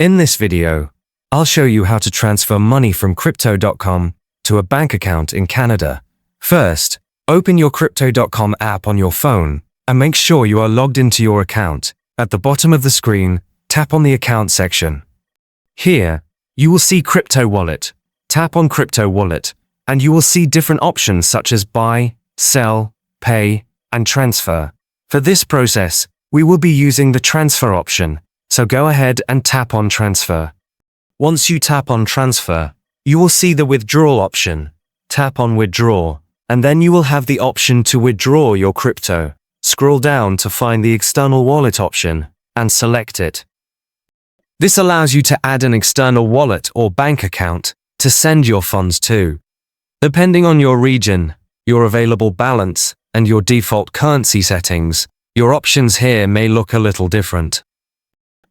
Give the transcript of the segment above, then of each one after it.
In this video, I'll show you how to transfer money from Crypto.com to a bank account in Canada. First, open your Crypto.com app on your phone and make sure you are logged into your account. At the bottom of the screen, tap on the Account section. Here, you will see Crypto Wallet. Tap on Crypto Wallet, and you will see different options such as Buy, Sell, Pay, and Transfer. For this process, we will be using the Transfer option, so go ahead and tap on Transfer. Once you tap on Transfer, you will see the Withdrawal option. Tap on Withdraw, and then you will have the option to withdraw your crypto. Scroll down to find the External Wallet option, and select it. This allows you to add an external wallet or bank account to send your funds to. Depending on your region, your available balance, and your default currency settings, your options here may look a little different.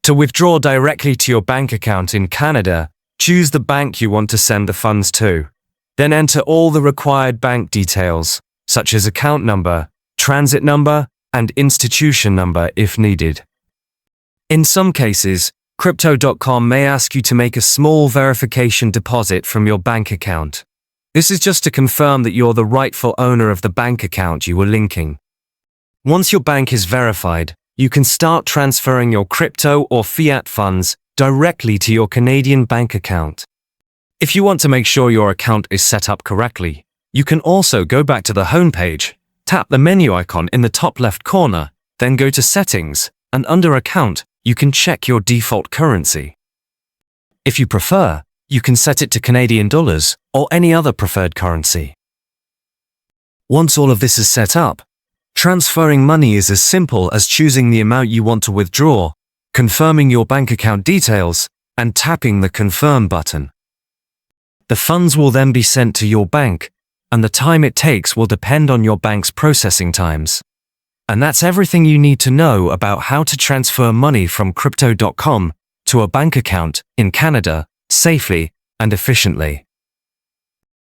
To withdraw directly to your bank account in Canada, choose the bank you want to send the funds to. Then enter all the required bank details, such as account number, transit number, and institution number if needed. In some cases, Crypto.com may ask you to make a small verification deposit from your bank account. This is just to confirm that you're the rightful owner of the bank account you were linking. Once your bank is verified, you can start transferring your crypto or fiat funds directly to your Canadian bank account. If you want to make sure your account is set up correctly, you can also go back to the home page, tap the menu icon in the top left corner, then go to Settings, and under Account, you can check your default currency. If you prefer, you can set it to Canadian dollars or any other preferred currency. Once all of this is set up, transferring money is as simple as choosing the amount you want to withdraw, confirming your bank account details, and tapping the Confirm button. The funds will then be sent to your bank, and the time it takes will depend on your bank's processing times. And that's everything you need to know about how to transfer money from Crypto.com to a bank account in Canada safely and efficiently.